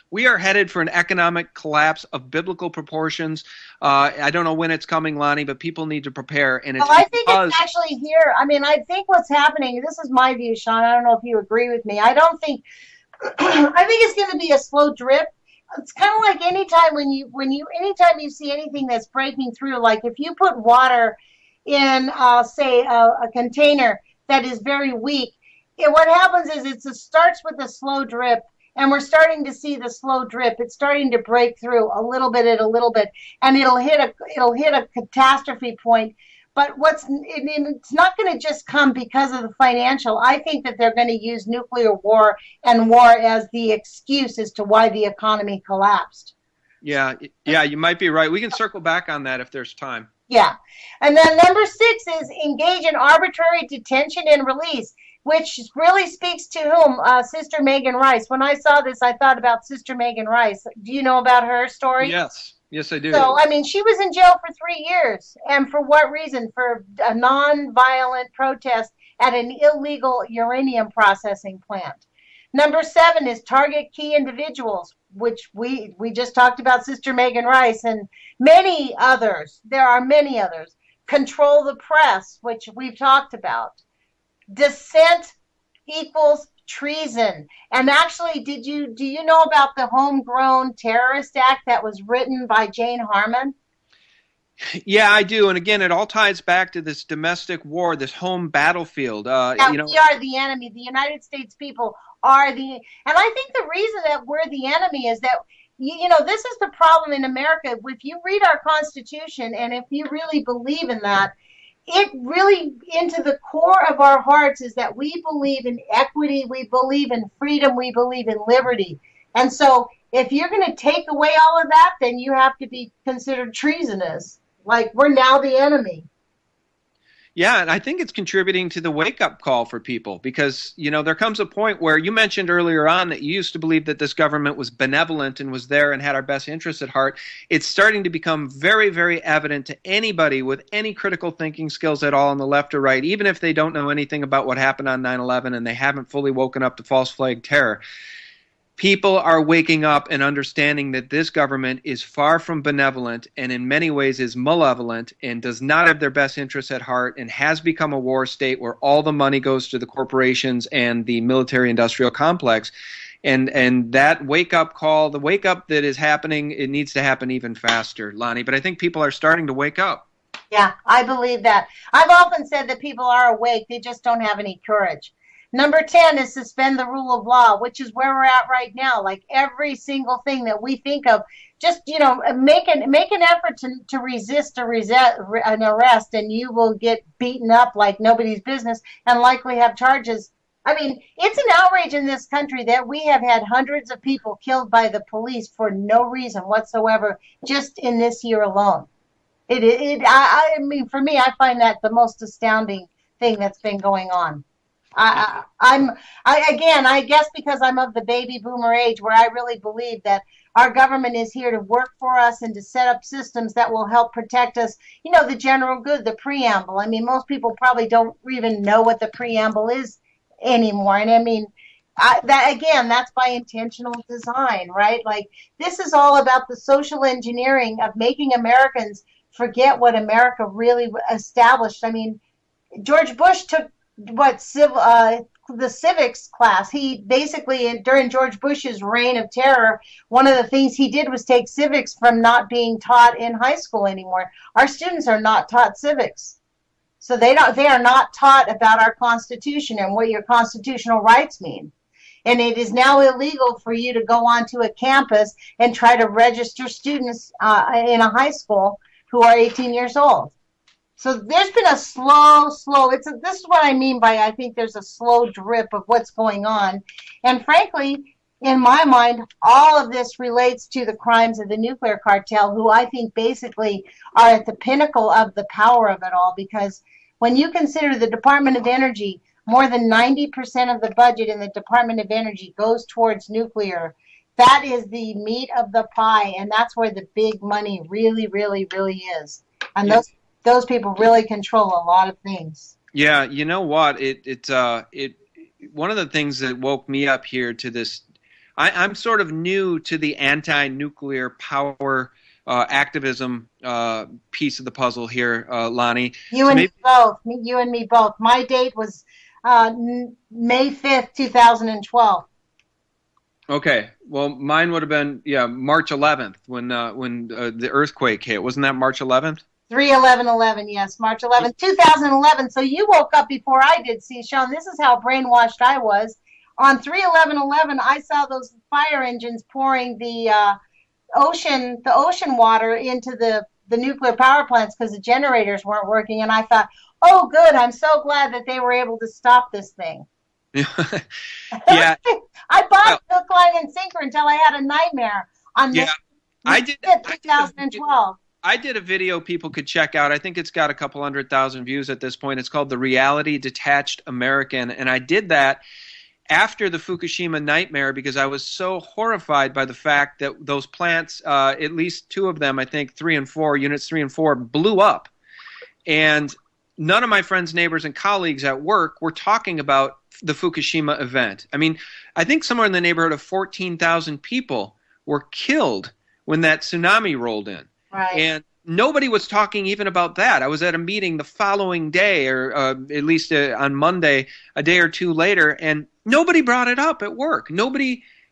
We are headed for an economic collapse of biblical proportions. I don't know when it's coming, Lonnie, but people need to prepare. And I think it's actually here. I mean, I think what's happening, this is my view, Sean. I don't know if you agree with me. I think it's going to be a slow drip. It's kind of like anytime you see anything that's breaking through, like if you put water in, say, a container that is very weak, what happens is it starts with a slow drip, and we're starting to see the slow drip. It's starting to break through a little bit at a little bit, and it'll hit a catastrophe point. But it's not going to just come because of the financial. I think that they're going to use nuclear war and war as the excuse as to why the economy collapsed. Yeah, you might be right. We can circle back on that if there's time. Yeah. And then number 6 is engage in arbitrary detention and release, which really speaks to whom? Sister Megan Rice. When I saw this, I thought about Sister Megan Rice. Do you know about her story? Yes, I do. So, I mean, she was in jail for 3 years. And for what reason? For a non-violent protest at an illegal uranium processing plant. Number 7 is target key individuals, which we just talked about Sister Megan Rice and many others. There are many others. Control the press, which we've talked about. Dissent equals treason. And actually, do you know about the Homegrown Terrorist Act that was written by Jane Harman? Yeah, I do. And again, it all ties back to this domestic war, this home battlefield. We are the enemy. The United States people are and I think the reason that we're the enemy is that, this is the problem in America. If you read our Constitution and if you really believe in that, it really, into the core of our hearts, is that we believe in equity, we believe in freedom, we believe in liberty. And so if you're going to take away all of that, then you have to be considered treasonous. Like, we're now the enemy. Yeah, and I think it's contributing to the wake-up call for people because, there comes a point where you mentioned earlier on that you used to believe that this government was benevolent and was there and had our best interests at heart. It's starting to become very, very evident to anybody with any critical thinking skills at all on the left or right, even if they don't know anything about what happened on 9/11 and they haven't fully woken up to false flag terror. People are waking up and understanding that this government is far from benevolent and in many ways is malevolent and does not have their best interests at heart and has become a war state where all the money goes to the corporations and the military-industrial complex. And that wake-up call, the wake-up that is happening, it needs to happen even faster, Lonnie. But I think people are starting to wake up. Yeah, I believe that. I've often said that people are awake, they just don't have any courage. Number 10 is suspend the rule of law, which is where we're at right now. Like every single thing that we think of, just, make an effort to resist an arrest, and you will get beaten up like nobody's business and likely have charges. I mean, it's an outrage in this country that we have had hundreds of people killed by the police for no reason whatsoever, just in this year alone. I mean, for me, I find that the most astounding thing that's been going on. I guess because I'm of the baby boomer age where I really believe that our government is here to work for us and to set up systems that will help protect us. The general good, the preamble. I mean, most people probably don't even know what the preamble is anymore. And I mean, that's by intentional design, right? Like this is all about the social engineering of making Americans forget what America really established. I mean, George Bush took the civics class. He basically, during George Bush's reign of terror, one of the things he did was take civics from not being taught in high school anymore. Our students are not taught civics. So they are not taught about our Constitution and what your constitutional rights mean. And it is now illegal for you to go onto a campus and try to register students in a high school who are 18 years old. So there's been a slow, this is what I mean by I think there's a slow drip of what's going on. And frankly, in my mind, all of this relates to the crimes of the nuclear cartel, who I think basically are at the pinnacle of the power of it all. Because when you consider the Department of Energy, more than 90% of the budget in the Department of Energy goes towards nuclear. That is the meat of the pie, and that's where the big money really, really, really is. And those people really control a lot of things. Yeah, you know what? One of the things that woke me up here to this, I'm sort of new to the anti-nuclear power activism piece of the puzzle here, Lonnie. You and me both. My date was May 5th, 2012. Okay, well, mine would have been March 11th when the earthquake hit. Wasn't that March 11th? 3/11/11, yes, March 11th, 2011. So you woke up before I did. See, Sean, this is how brainwashed I was. On 3/11/11, I saw those fire engines pouring the ocean water into the nuclear power plants because the generators weren't working, and I thought, oh, good, I'm so glad that they were able to stop this thing. Yeah. I bought hook, line, and sinker until I had a nightmare on May 5th, 2012. I did a video people could check out. I think it's got a couple 100,000 views at this point. It's called The Reality Detached American. And I did that after the Fukushima nightmare because I was so horrified by the fact that those plants, at least two of them, I think units 3 and 4, blew up. And none of my friends, neighbors, and colleagues at work were talking about the Fukushima event. I mean, I think somewhere in the neighborhood of 14,000 people were killed when that tsunami rolled in. Right. And nobody was talking even about that. I was at a meeting the following day, or at least on Monday, a day or two later, and nobody brought it up at work.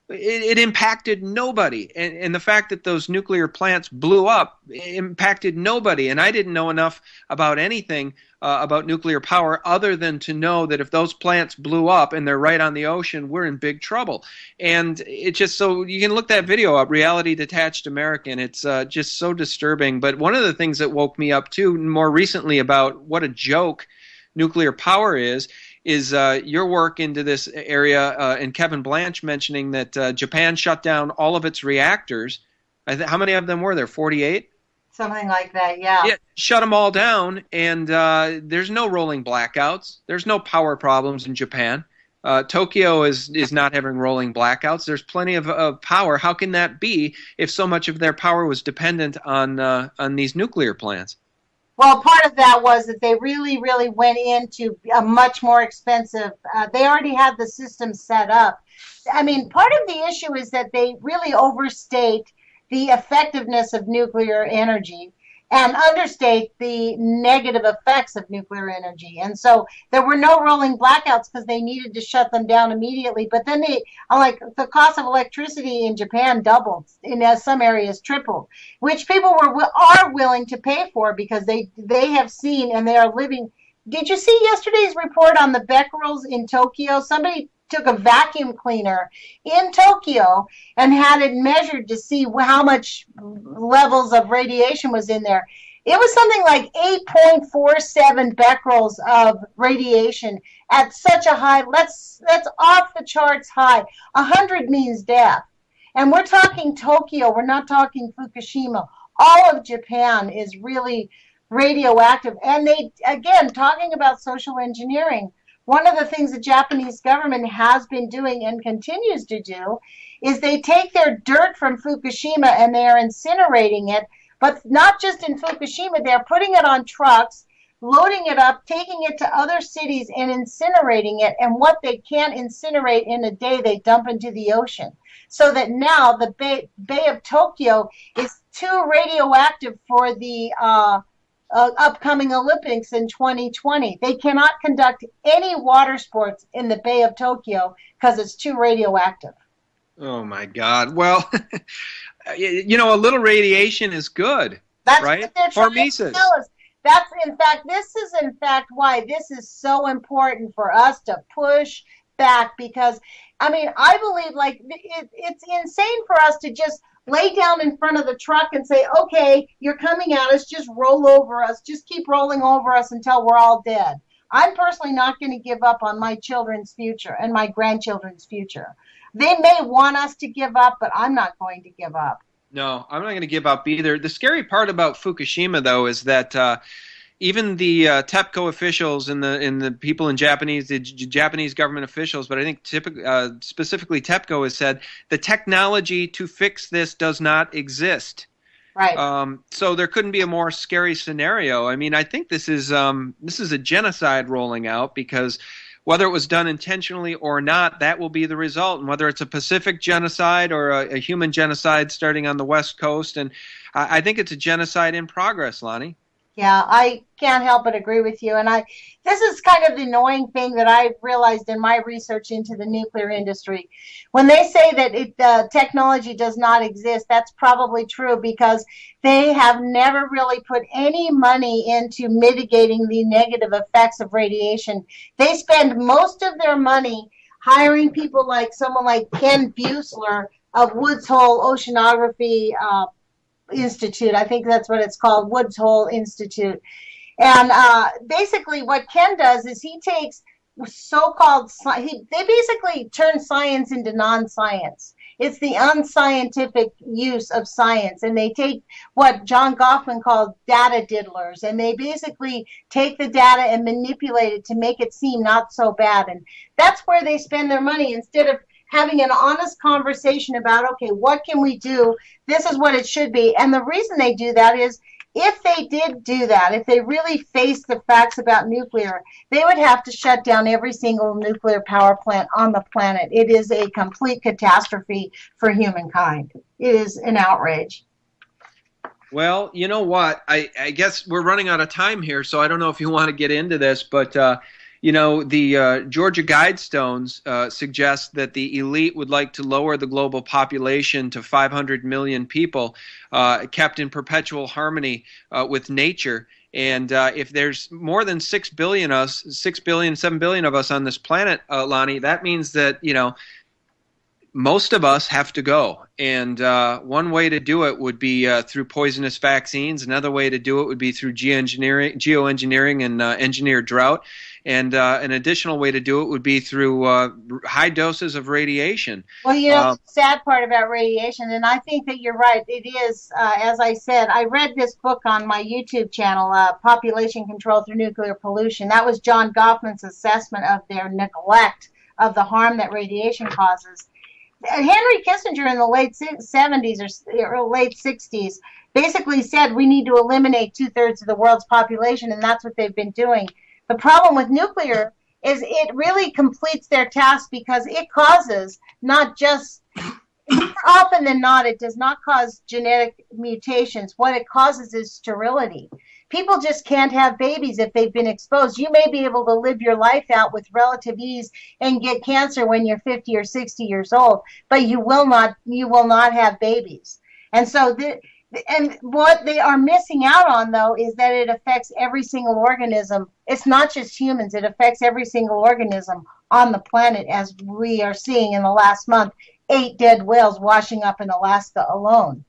It impacted nobody. And the fact that those nuclear plants blew up impacted nobody. And I didn't know enough about anything about nuclear power other than to know that if those plants blew up and they're right on the ocean, we're in big trouble. And it's just so you can look that video up, Reality Detached American. It's just so disturbing. But one of the things that woke me up too more recently about what a joke nuclear power is your work into this area and Kevin Blanche mentioning that Japan shut down all of its reactors. How many of them were there? 48? Something like that, yeah. Yeah, shut them all down, and there's no rolling blackouts. There's no power problems in Japan. Tokyo is not having rolling blackouts. There's plenty of power. How can that be if so much of their power was dependent on these nuclear plants? Well, part of that was that they really, really went into a much more expensive. They already had the system set up. I mean, part of the issue is that they really overstate the effectiveness of nuclear energy and understate the negative effects of nuclear energy. And so there were no rolling blackouts because they needed to shut them down immediately. But then like the cost of electricity in Japan doubled, in some areas tripled, which people are willing to pay for because they have seen and they are living. Did you see yesterday's report on the becquerels in Tokyo? Somebody took a vacuum cleaner in Tokyo and had it measured to see how much levels of radiation was in there. It was something like 8.47 becquerels of radiation at such a high, that's off the charts high. 100 means death. And we're talking Tokyo, we're not talking Fukushima. All of Japan is really radioactive. And they, again, talking about social engineering, one of the things the Japanese government has been doing and continues to do is they take their dirt from Fukushima and they are incinerating it, but not just in Fukushima, they're putting it on trucks, loading it up, taking it to other cities and incinerating it, and what they can't incinerate in a day, they dump into the ocean. So that now the Bay of Tokyo is too radioactive for the upcoming Olympics in 2020. They cannot conduct any water sports in the Bay of Tokyo because it's too radioactive. Oh my God. Well, a little radiation is good. That's right? What they're trying to tell us. This is in fact why this is so important for us to push back, because I mean, I believe like it's insane for us to just lay down in front of the truck and say, okay, you're coming at us, just roll over us, just keep rolling over us until we're all dead. I'm personally not going to give up on my children's future and my grandchildren's future. They may want us to give up, but I'm not going to give up. No, I'm not going to give up either. The scary part about Fukushima, though, is that even the TEPCO officials and the people in the Japanese government officials, but I think specifically TEPCO has said the technology to fix this does not exist. Right. So there couldn't be a more scary scenario. I mean, I think this is a genocide rolling out, because whether it was done intentionally or not, that will be the result. And whether it's a Pacific genocide or a human genocide starting on the West Coast, and I think it's a genocide in progress, Lonnie. Yeah, I can't help but agree with you. And this is kind of the annoying thing that I've realized in my research into the nuclear industry. When they say that technology does not exist, that's probably true, because they have never really put any money into mitigating the negative effects of radiation. They spend most of their money hiring people like someone like Ken Buesler of Woods Hole Oceanography Institute. I think that's what it's called, Woods Hole Institute. And basically what Ken does is he takes they basically turn science into non-science. It's the unscientific use of science. And they take what John Goffman called data diddlers, and they basically take the data and manipulate it to make it seem not so bad. And that's where they spend their money, instead of having an honest conversation about, okay, what can we do? This is what it should be. And the reason they do that is, if they did do that, if they really faced the facts about nuclear, they would have to shut down every single nuclear power plant on the planet. It is a complete catastrophe for humankind. It is an outrage. Well, you know what? I guess we're running out of time here, so I don't know if you want to get into this, but the Georgia Guidestones suggest that the elite would like to lower the global population to 500 million people, kept in perpetual harmony with nature. And if there's more than 7 billion of us on this planet, Lonnie, that means that, most of us have to go. And one way to do it would be through poisonous vaccines. Another way to do it would be through geoengineering and engineered drought. And an additional way to do it would be through high doses of radiation. Well, the sad part about radiation, and I think that you're right, it is, as I said, I read this book on my YouTube channel, Population Control Through Nuclear Pollution. That was John Goffman's assessment of their neglect of the harm that radiation causes. Henry Kissinger in the late 70s or late 60s basically said we need to eliminate 2/3 of the world's population, and that's what they've been doing. The problem with nuclear is it really completes their task because it causes not just, more often than not, it does not cause genetic mutations. What it causes is sterility. People just can't have babies if they've been exposed. You may be able to live your life out with relative ease and get cancer when you're 50 or 60 years old, but you will not have babies. And so and what they are missing out on, though, is that it affects every single organism. It's not just humans. It affects every single organism on the planet, as we are seeing in the last month, 8 dead whales washing up in Alaska alone.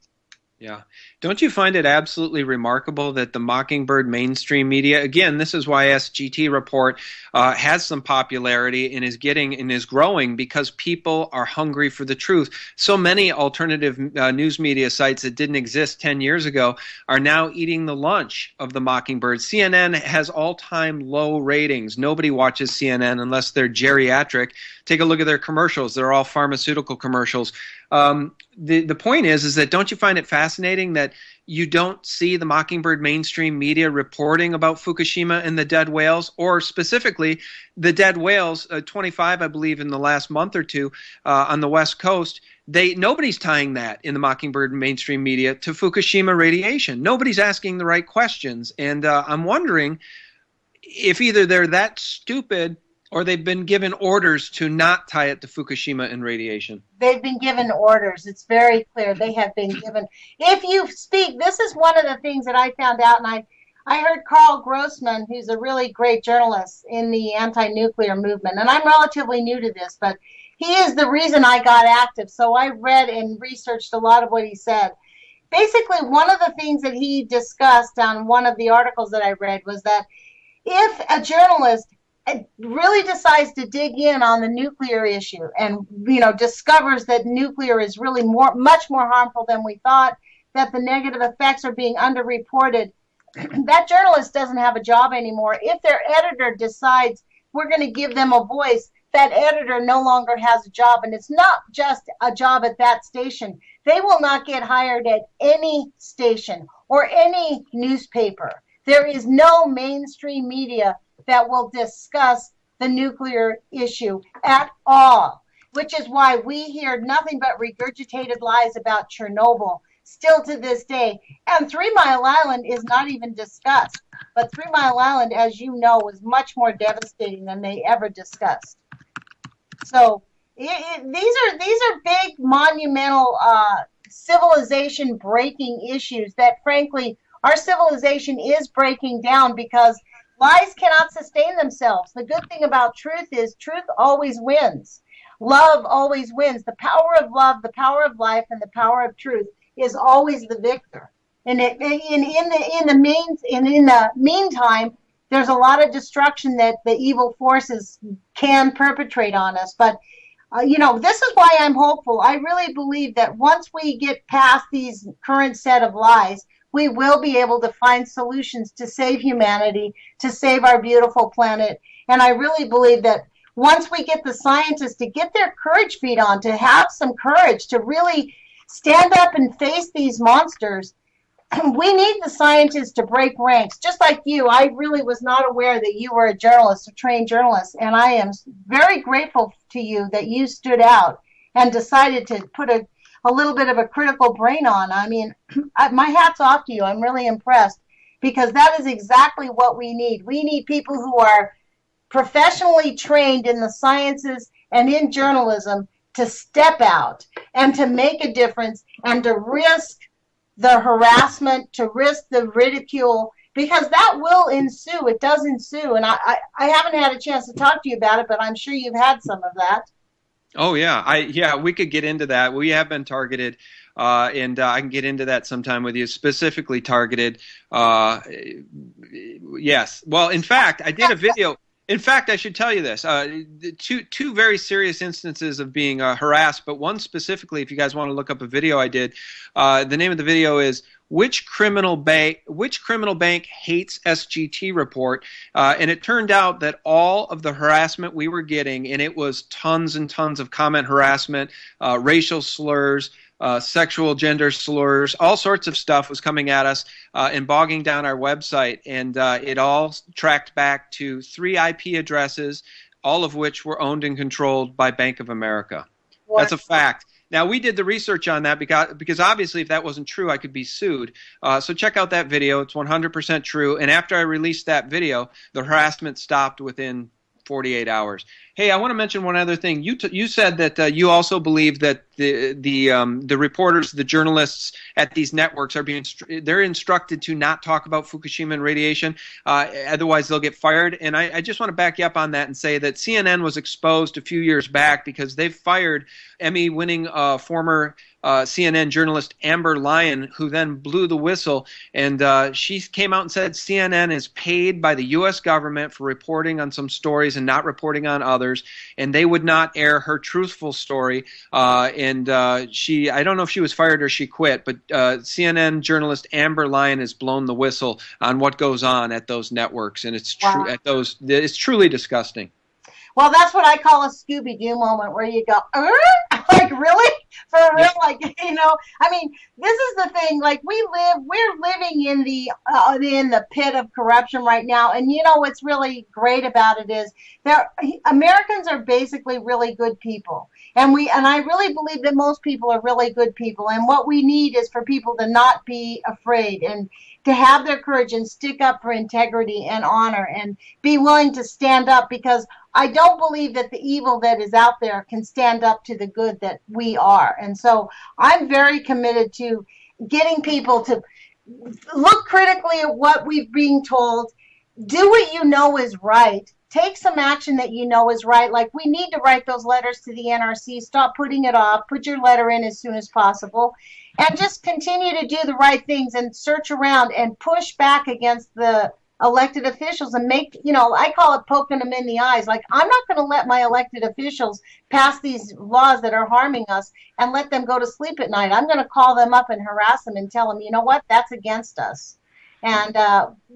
Yeah. Don't you find it absolutely remarkable that the Mockingbird mainstream media, again, this is why SGT Report has some popularity and is growing because people are hungry for the truth. So many alternative news media sites that didn't exist 10 years ago are now eating the lunch of the Mockingbird. CNN has all-time low ratings. Nobody watches CNN unless they're geriatric. Take a look at their commercials. They're all pharmaceutical commercials. The point is that don't you find it fascinating that you don't see the Mockingbird mainstream media reporting about Fukushima and the dead whales, or specifically the dead whales, 25, I believe, in the last month or two on the West Coast. Nobody's tying that in the Mockingbird mainstream media to Fukushima radiation. Nobody's asking the right questions. And I'm wondering if either they're that stupid or they've been given orders to not tie it to Fukushima and radiation. They've been given orders. It's very clear. They have been given. If you speak, this is one of the things that I found out, and I heard Carl Grossman, who's a really great journalist in the anti-nuclear movement, and I'm relatively new to this, but he is the reason I got active. So I read and researched a lot of what he said. Basically, one of the things that he discussed on one of the articles that I read was that if a journalist really decides to dig in on the nuclear issue and discovers that nuclear is really much more harmful than we thought, that the negative effects are being underreported, that journalist doesn't have a job anymore. If their editor decides we're going to give them a voice, that editor no longer has a job, and it's not just a job at that station. They will not get hired at any station or any newspaper. There is no mainstream media that will discuss the nuclear issue at all, which is why we hear nothing but regurgitated lies about Chernobyl still to this day. And 3 Mile Island is not even discussed. But 3 Mile Island, as you know, was much more devastating than they ever discussed. So these are big, monumental, civilization-breaking issues that, frankly, our civilization is breaking down because lies cannot sustain themselves. The good thing about truth is truth always wins. Love always wins. The power of love, the power of life, and the power of truth is always the victor. And in the meantime, there's a lot of destruction that the evil forces can perpetrate on us. But this is why I'm hopeful. I really believe that once we get past these current set of lies, we will be able to find solutions to save humanity, to save our beautiful planet. And I really believe that once we get the scientists to get their courage feet on, to have some courage, to really stand up and face these monsters, we need the scientists to break ranks. Just like you, I really was not aware that you were a journalist, a trained journalist, and I am very grateful to you that you stood out and decided to put a little bit of a critical brain on. I mean, my hat's off to you. I'm really impressed because that is exactly what we need. We need people who are professionally trained in the sciences and in journalism to step out and to make a difference and to risk the harassment, to risk the ridicule, because that will ensue. It does ensue. And I haven't had a chance to talk to you about it, but I'm sure you've had some of that. Oh, yeah. We could get into that. We have been targeted, and I can get into that sometime with you, specifically targeted. Yes. Well, in fact, I did a video. In fact, I should tell you this: two very serious instances of being harassed, but one specifically. If you guys want to look up a video I did, the name of the video is "Which Criminal Bank Hates SGT Report?" And it turned out that all of the harassment we were getting, and it was tons and tons of comment harassment, racial slurs, sexual gender slurs, all sorts of stuff was coming at us and bogging down our website. And it all tracked back to 3 IP addresses, all of which were owned and controlled by Bank of America. What? That's a fact. Now, we did the research on that because obviously if that wasn't true, I could be sued. So check out that video. It's 100% true. And after I released that video, the harassment stopped within 48 hours. Hey, I want to mention one other thing. You said that you also believe that the reporters, the journalists at these networks they're instructed to not talk about Fukushima and radiation, otherwise they'll get fired. And I just want to back you up on that and say that CNN was exposed a few years back because they've fired Emmy-winning former CNN journalist Amber Lyon, who then blew the whistle, and she came out and said CNN is paid by the U.S. government for reporting on some stories and not reporting on others, and they would not air her truthful story. I don't know if she was fired or she quit, but CNN journalist Amber Lyon has blown the whistle on what goes on at those networks, and it's true. Wow. It's truly disgusting. Well, that's what I call a Scooby-Doo moment where you go, like, really? For real? Like, I mean, this is the thing. Like, we're living in the pit of corruption right now. And what's really great about it is Americans are basically really good people. And I really believe that most people are really good people. And what we need is for people to not be afraid and to have their courage and stick up for integrity and honor and be willing to stand up, because I don't believe that the evil that is out there can stand up to the good that we are. And so I'm very committed to getting people to look critically at what we're being told, do what you know is right, take some action that you know is right. Like, we need to write those letters to the NRC, stop putting it off, put your letter in as soon as possible, and just continue to do the right things and search around and push back against the elected officials and make, I call it poking them in the eyes. Like, I'm not going to let my elected officials pass these laws that are harming us and let them go to sleep at night. I'm going to call them up and harass them and tell them, you know what, that's against us. And,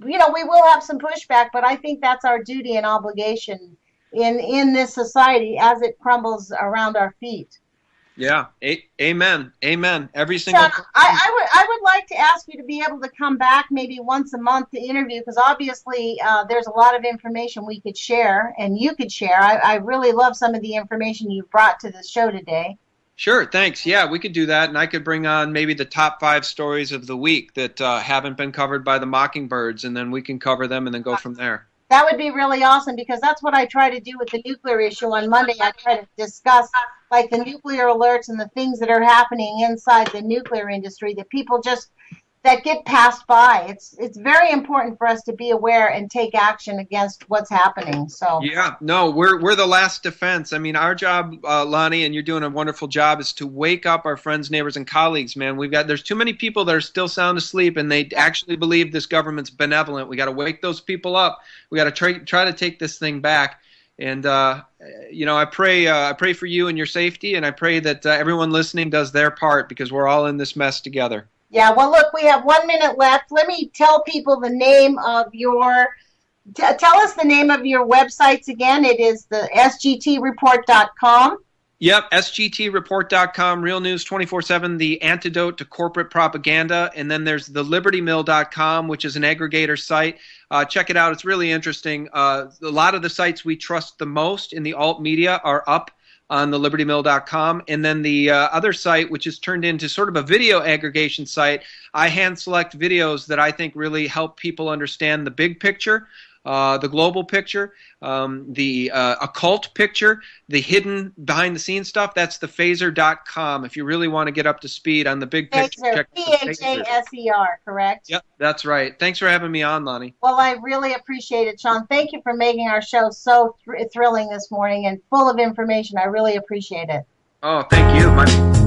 we will have some pushback, but I think that's our duty and obligation in this society as it crumbles around our feet. Yeah. Amen. Amen. Every single. Sean, I would like to ask you to be able to come back maybe once a month to interview, because obviously there's a lot of information we could share and you could share. I really love some of the information you brought to the show today. Sure, thanks. Yeah, we could do that, and I could bring on maybe the top 5 stories of the week that haven't been covered by the Mockingbirds, and then we can cover them and then go from there. That would be really awesome, because that's what I try to do with the nuclear issue. On Monday, I try to discuss like the nuclear alerts and the things that are happening inside the nuclear industry that people that get passed by. It's very important for us to be aware and take action against what's happening. So yeah, no, we're the last defense. I mean, our job, Lonnie, and you're doing a wonderful job, is to wake up our friends, neighbors, and colleagues. Man, there's too many people that are still sound asleep, and they actually believe this government's benevolent. We got to wake those people up. We got to try to take this thing back. And I pray for you and your safety, and I pray that everyone listening does their part, because we're all in this mess together. Yeah, well, look, we have 1 minute left. Let me tell people the name of tell us the name of your websites again. It is the sgtreport.com. Yep, sgtreport.com, Real News 24/7, the antidote to corporate propaganda. And then there's the libertymill.com, which is an aggregator site. Check it out. It's really interesting. A lot of the sites we trust the most in the alt media are up on the libertymill.com. And then the other site, which is turned into sort of a video aggregation site, I hand select videos that I think really help people understand the big picture, the global picture, the occult picture, the hidden behind-the-scenes stuff. That's the phaser.com. If you really want to get up to speed on the big picture. Phaser, P-H-A-S-E-R, correct? Yep, that's right. Thanks for having me on, Lonnie. Well, I really appreciate it, Sean. Thank you for making our show so thrilling this morning and full of information. I really appreciate it. Oh, thank you.